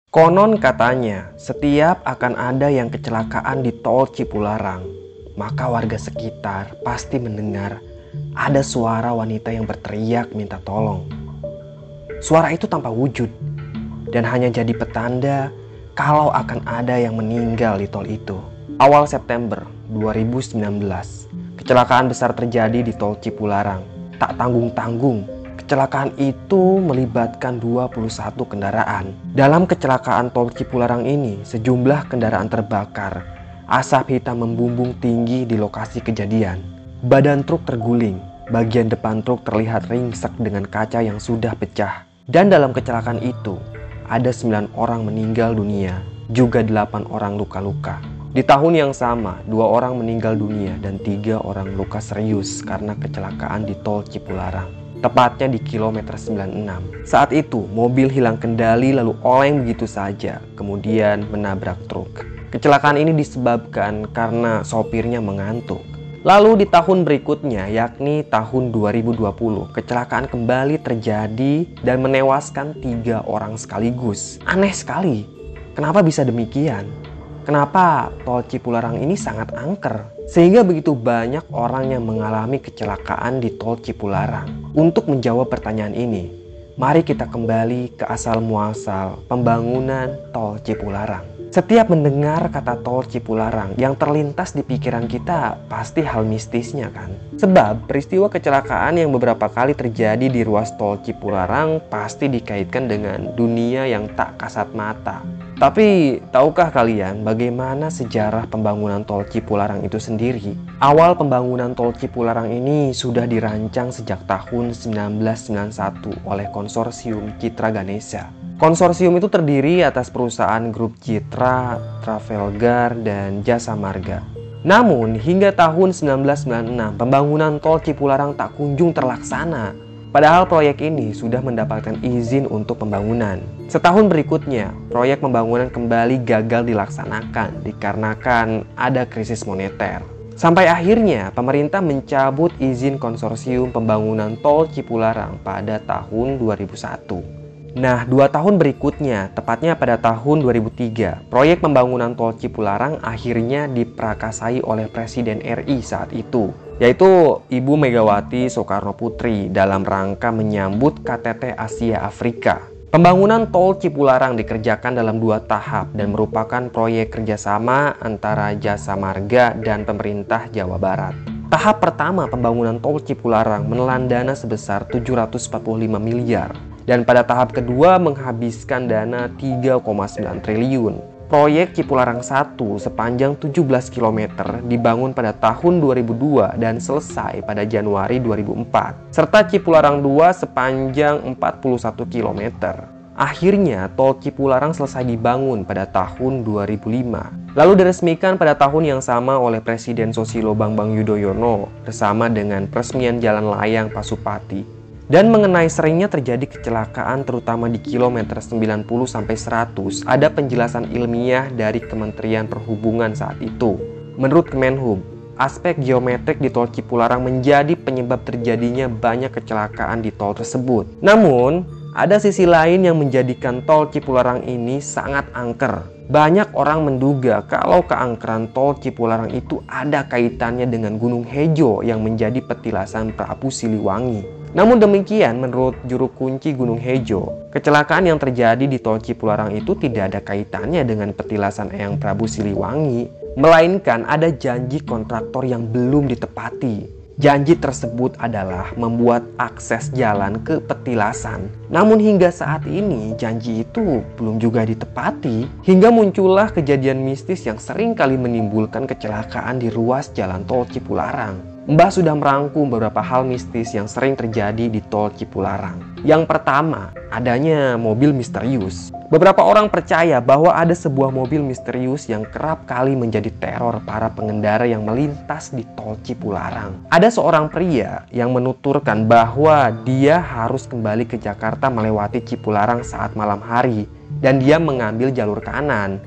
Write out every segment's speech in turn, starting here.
Konon katanya, setiap akan ada yang kecelakaan di tol Cipularang, maka warga sekitar pasti mendengar ada suara wanita yang berteriak minta tolong. Suara itu tanpa wujud dan hanya jadi petanda kalau akan ada yang meninggal di tol itu. Awal September 2019, kecelakaan besar terjadi di tol Cipularang. Tak tanggung-tanggung, kecelakaan itu melibatkan 21 kendaraan. Dalam kecelakaan tol Cipularang ini, sejumlah kendaraan terbakar. Asap hitam membumbung tinggi di lokasi kejadian. Badan truk terguling, bagian depan truk terlihat ringsek dengan kaca yang sudah pecah. Dan dalam kecelakaan itu, ada 9 orang meninggal dunia, juga 8 orang luka-luka. Di tahun yang sama, 2 orang meninggal dunia dan 3 orang luka serius karena kecelakaan di tol Cipularang. Tepatnya di kilometer 96. Saat itu, mobil hilang kendali lalu oleng begitu saja, kemudian menabrak truk. Kecelakaan ini disebabkan karena sopirnya mengantuk. Lalu di tahun berikutnya, yakni tahun 2020, kecelakaan kembali terjadi dan menewaskan 3 orang sekaligus. Aneh sekali, kenapa bisa demikian? Kenapa tol Cipularang ini sangat angker? Sehingga begitu banyak orang yang mengalami kecelakaan di tol Cipularang. Untuk menjawab pertanyaan ini, mari kita kembali ke asal muasal pembangunan tol Cipularang. Setiap mendengar kata tol Cipularang, yang terlintas di pikiran kita pasti hal mistisnya kan? Sebab peristiwa kecelakaan yang beberapa kali terjadi di ruas tol Cipularang pasti dikaitkan dengan dunia yang tak kasat mata. Tapi tahukah kalian bagaimana sejarah pembangunan tol Cipularang itu sendiri? Awal pembangunan tol Cipularang ini sudah dirancang sejak tahun 1991 oleh konsorsium Citra Ganesha. Konsorsium itu terdiri atas perusahaan grup Citra, Travelgar, dan Jasa Marga. Namun hingga tahun 1996 pembangunan tol Cipularang tak kunjung terlaksana. Padahal proyek ini sudah mendapatkan izin untuk pembangunan. Setahun berikutnya, proyek pembangunan kembali gagal dilaksanakan dikarenakan ada krisis moneter. Sampai akhirnya pemerintah mencabut izin konsorsium pembangunan tol Cipularang pada tahun 2001. Nah, 2 tahun berikutnya, tepatnya pada tahun 2003, proyek pembangunan tol Cipularang akhirnya diprakasai oleh Presiden RI saat itu, yaitu Ibu Megawati Soekarno Putri dalam rangka menyambut KTT Asia Afrika. Pembangunan tol Cipularang dikerjakan dalam 2 tahap dan merupakan proyek kerjasama antara Jasa Marga dan pemerintah Jawa Barat. Tahap pertama pembangunan tol Cipularang menelan dana sebesar 745 miliar. Dan pada tahap kedua menghabiskan dana 3,9 triliun. Proyek Cipularang 1 sepanjang 17 km dibangun pada tahun 2002 dan selesai pada Januari 2004. Serta Cipularang 2 sepanjang 41 km. Akhirnya tol Cipularang selesai dibangun pada tahun 2005. Lalu diresmikan pada tahun yang sama oleh Presiden Susilo Bambang Yudhoyono bersama dengan peresmian Jalan Layang Pasupati. Dan mengenai seringnya terjadi kecelakaan terutama di kilometer 90-100, ada penjelasan ilmiah dari Kementerian Perhubungan saat itu. Menurut Kemenhub, aspek geometrik di tol Cipularang menjadi penyebab terjadinya banyak kecelakaan di tol tersebut. Namun, ada sisi lain yang menjadikan tol Cipularang ini sangat angker. Banyak orang menduga kalau keangkeran tol Cipularang itu ada kaitannya dengan Gunung Hejo yang menjadi petilasan Prabu Siliwangi. Namun demikian, menurut juru kunci Gunung Hejo, kecelakaan yang terjadi di tol Cipularang itu tidak ada kaitannya dengan petilasan Eyang Prabu Siliwangi, melainkan ada janji kontraktor yang belum ditepati. Janji tersebut adalah membuat akses jalan ke petilasan. Namun hingga saat ini janji itu belum juga ditepati. Hingga muncullah kejadian mistis yang sering kali menimbulkan kecelakaan di ruas jalan tol Cipularang. Mbah sudah merangkum beberapa hal mistis yang sering terjadi di tol Cipularang. Yang pertama, adanya mobil misterius. Beberapa orang percaya bahwa ada sebuah mobil misterius yang kerap kali menjadi teror para pengendara yang melintas di tol Cipularang. Ada seorang pria yang menuturkan bahwa dia harus kembali ke Jakarta melewati Cipularang saat malam hari dan dia mengambil jalur kanan.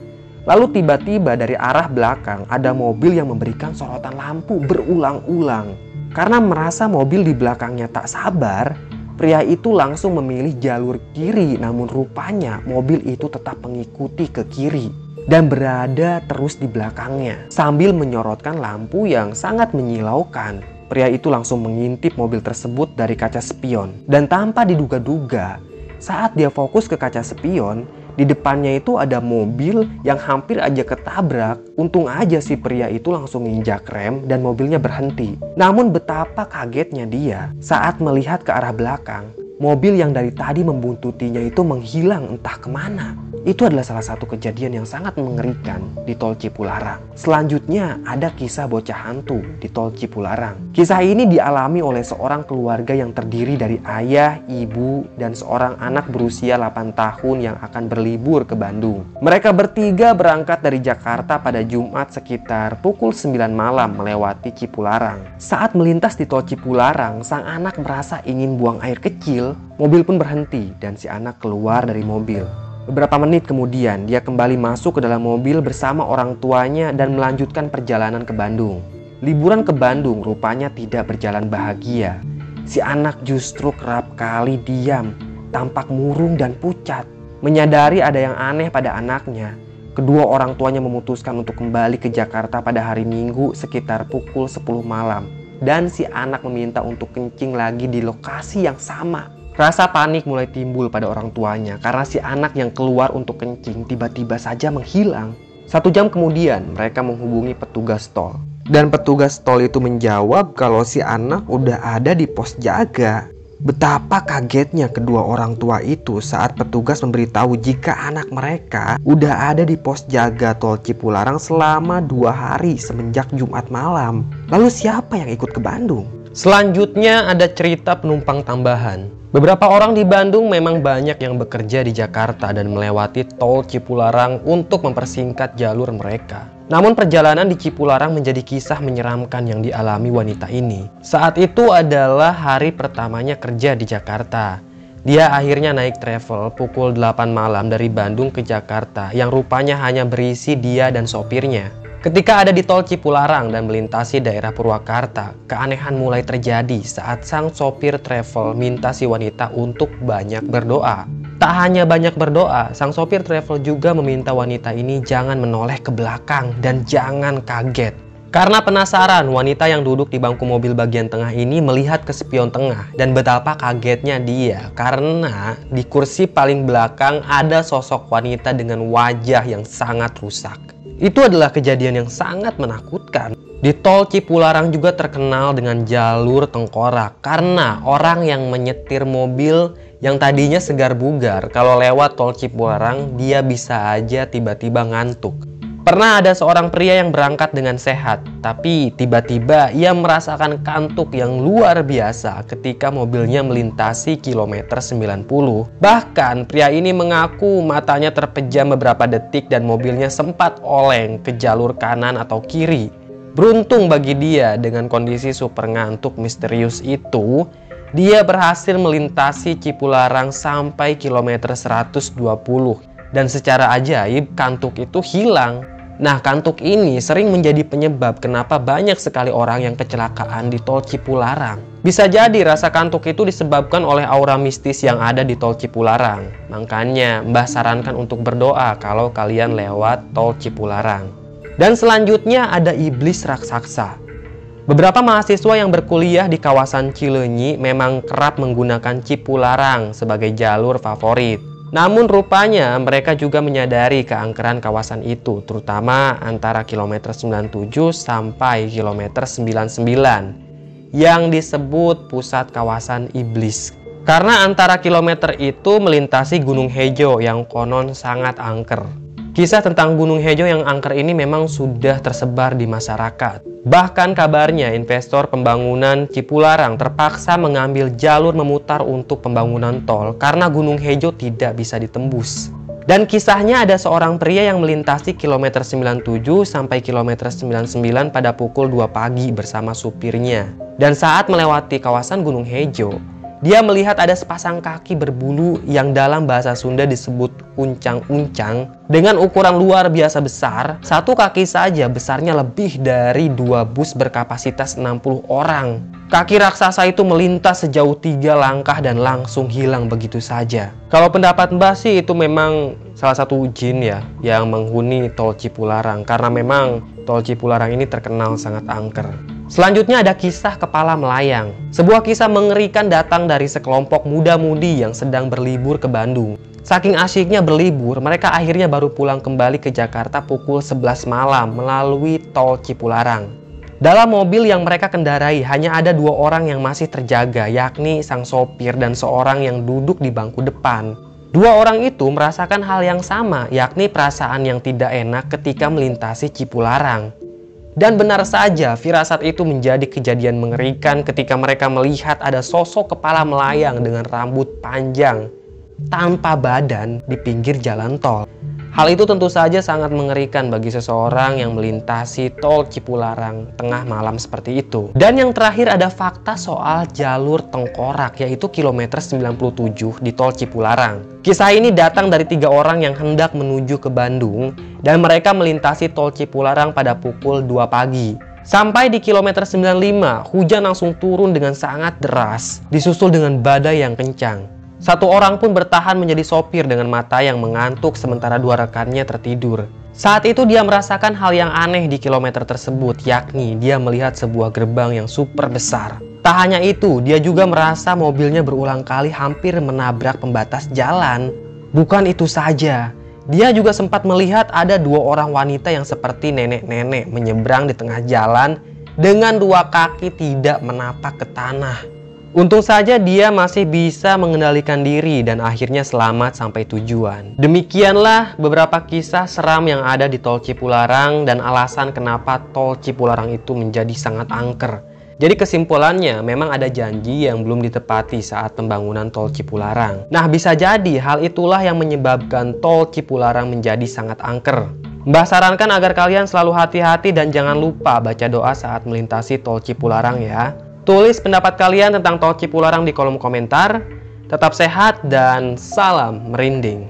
Lalu tiba-tiba dari arah belakang ada mobil yang memberikan sorotan lampu berulang-ulang. Karena merasa mobil di belakangnya tak sabar, pria itu langsung memilih jalur kiri, namun rupanya mobil itu tetap mengikuti ke kiri dan berada terus di belakangnya sambil menyorotkan lampu yang sangat menyilaukan. Pria itu langsung mengintip mobil tersebut dari kaca spion dan tanpa diduga-duga saat dia fokus ke kaca spion, di depannya itu ada mobil yang hampir aja ketabrak. Untung aja si pria itu langsung nginjak rem dan mobilnya berhenti. Namun betapa kagetnya dia saat melihat ke arah belakang. Mobil yang dari tadi membuntutinya itu menghilang entah kemana. Itu adalah salah satu kejadian yang sangat mengerikan di Tol Cipularang. Selanjutnya ada kisah bocah hantu di Tol Cipularang. Kisah ini dialami oleh seorang keluarga yang terdiri dari ayah, ibu, dan seorang anak berusia 8 tahun yang akan berlibur ke Bandung. Mereka bertiga berangkat dari Jakarta pada Jumat sekitar pukul 9 malam melewati Cipularang. Saat melintas di Tol Cipularang, sang anak merasa ingin buang air kecil. Mobil pun berhenti dan si anak keluar dari mobil. Beberapa menit kemudian, dia kembali masuk ke dalam mobil bersama orang tuanya dan melanjutkan perjalanan ke Bandung. Liburan ke Bandung rupanya tidak berjalan bahagia. Si anak justru kerap kali diam, tampak murung dan pucat. Menyadari ada yang aneh pada anaknya, kedua orang tuanya memutuskan untuk kembali ke Jakarta pada hari Minggu sekitar pukul 10 malam. Dan si anak meminta untuk kencing lagi di lokasi yang sama. Rasa panik mulai timbul pada orang tuanya karena si anak yang keluar untuk kencing tiba-tiba saja menghilang. 1 jam kemudian mereka menghubungi petugas tol. Dan petugas tol itu menjawab kalau si anak udah ada di pos jaga. Betapa kagetnya kedua orang tua itu saat petugas memberitahu jika anak mereka udah ada di pos jaga Tol Cipularang selama 2 hari semenjak Jumat malam. Lalu siapa yang ikut ke Bandung? Selanjutnya ada cerita penumpang tambahan. Beberapa orang di Bandung memang banyak yang bekerja di Jakarta dan melewati Tol Cipularang untuk mempersingkat jalur mereka. Namun perjalanan di Cipularang menjadi kisah menyeramkan yang dialami wanita ini. Saat itu adalah hari pertamanya kerja di Jakarta. Dia akhirnya naik travel pukul 8 malam dari Bandung ke Jakarta yang rupanya hanya berisi dia dan sopirnya. Ketika ada di Tol Cipularang dan melintasi daerah Purwakarta, keanehan mulai terjadi saat sang sopir travel minta si wanita untuk banyak berdoa. Tak hanya banyak berdoa, sang sopir travel juga meminta wanita ini jangan menoleh ke belakang dan jangan kaget. Karena penasaran, wanita yang duduk di bangku mobil bagian tengah ini melihat ke spion tengah dan betapa kagetnya dia karena di kursi paling belakang ada sosok wanita dengan wajah yang sangat rusak. Itu adalah kejadian yang sangat menakutkan. Di Tol Cipularang juga terkenal dengan jalur tengkorak karena orang yang menyetir mobil yang tadinya segar bugar kalau lewat Tol Cipularang dia bisa aja tiba-tiba ngantuk. Pernah ada seorang pria yang berangkat dengan sehat, tapi tiba-tiba ia merasakan kantuk yang luar biasa ketika mobilnya melintasi kilometer 90. Bahkan pria ini mengaku matanya terpejam beberapa detik dan mobilnya sempat oleng ke jalur kanan atau kiri. Beruntung bagi dia dengan kondisi super ngantuk misterius itu, dia berhasil melintasi Cipularang sampai kilometer 120. Dan secara ajaib kantuk itu hilang. Nah, kantuk ini sering menjadi penyebab kenapa banyak sekali orang yang kecelakaan di Tol Cipularang. Bisa jadi rasa kantuk itu disebabkan oleh aura mistis yang ada di Tol Cipularang. Makanya Mbah sarankan untuk berdoa kalau kalian lewat Tol Cipularang. Dan selanjutnya ada iblis raksasa. Beberapa mahasiswa yang berkuliah di kawasan Cileunyi memang kerap menggunakan Cipularang sebagai jalur favorit. Namun rupanya mereka juga menyadari keangkeran kawasan itu, terutama antara kilometer 97 sampai kilometer 99 yang disebut pusat kawasan iblis. Karena antara kilometer itu melintasi Gunung Hejo yang konon sangat angker. Kisah tentang Gunung Hejo yang angker ini memang sudah tersebar di masyarakat. Bahkan kabarnya investor pembangunan Cipularang terpaksa mengambil jalur memutar untuk pembangunan tol karena Gunung Hejo tidak bisa ditembus. Dan kisahnya ada seorang pria yang melintasi kilometer 97 sampai kilometer 99 pada pukul 2 pagi bersama supirnya. Dan saat melewati kawasan Gunung Hejo, Dia melihat ada sepasang kaki berbulu yang dalam bahasa Sunda disebut uncang-uncang dengan ukuran luar biasa besar. Satu kaki saja besarnya lebih dari 2 bus berkapasitas 60 orang. Kaki raksasa itu melintas sejauh 3 langkah dan langsung hilang begitu saja. Kalau pendapat Mbah sih itu memang salah satu jin ya yang menghuni Tol Cipularang, karena memang Tol Cipularang ini terkenal sangat angker. Selanjutnya ada kisah kepala melayang. Sebuah kisah mengerikan datang dari sekelompok muda-mudi yang sedang berlibur ke Bandung. Saking asyiknya berlibur, mereka akhirnya baru pulang kembali ke Jakarta pukul 11 malam melalui Tol Cipularang. Dalam mobil yang mereka kendarai hanya ada 2 orang yang masih terjaga, yakni sang sopir dan seorang yang duduk di bangku depan. 2 orang itu merasakan hal yang sama, yakni perasaan yang tidak enak ketika melintasi Cipularang. Dan benar saja, firasat itu menjadi kejadian mengerikan ketika mereka melihat ada sosok kepala melayang dengan rambut panjang tanpa badan di pinggir jalan tol. Hal itu tentu saja sangat mengerikan bagi seseorang yang melintasi Tol Cipularang tengah malam seperti itu. Dan yang terakhir ada fakta soal jalur tengkorak, yaitu kilometer 97 di Tol Cipularang. Kisah ini datang dari 3 orang yang hendak menuju ke Bandung dan mereka melintasi Tol Cipularang pada pukul 2 pagi. Sampai di kilometer 95, hujan langsung turun dengan sangat deras, disusul dengan badai yang kencang. 1 orang pun bertahan menjadi sopir dengan mata yang mengantuk sementara 2 rekannya tertidur. Saat itu dia merasakan hal yang aneh di kilometer tersebut, yakni dia melihat sebuah gerbang yang super besar. Tak hanya itu, dia juga merasa mobilnya berulang kali hampir menabrak pembatas jalan. Bukan itu saja, dia juga sempat melihat ada 2 orang wanita yang seperti nenek-nenek menyeberang di tengah jalan dengan 2 kaki tidak menapak ke tanah. Untung saja dia masih bisa mengendalikan diri dan akhirnya selamat sampai tujuan. Demikianlah beberapa kisah seram yang ada di Tol Cipularang dan alasan kenapa Tol Cipularang itu menjadi sangat angker. Jadi kesimpulannya memang ada janji yang belum ditepati saat pembangunan Tol Cipularang. Nah, bisa jadi hal itulah yang menyebabkan Tol Cipularang menjadi sangat angker. Mbah sarankan agar kalian selalu hati-hati dan jangan lupa baca doa saat melintasi Tol Cipularang ya. Tulis pendapat kalian tentang Tol Cipularang di kolom komentar. Tetap sehat dan salam merinding.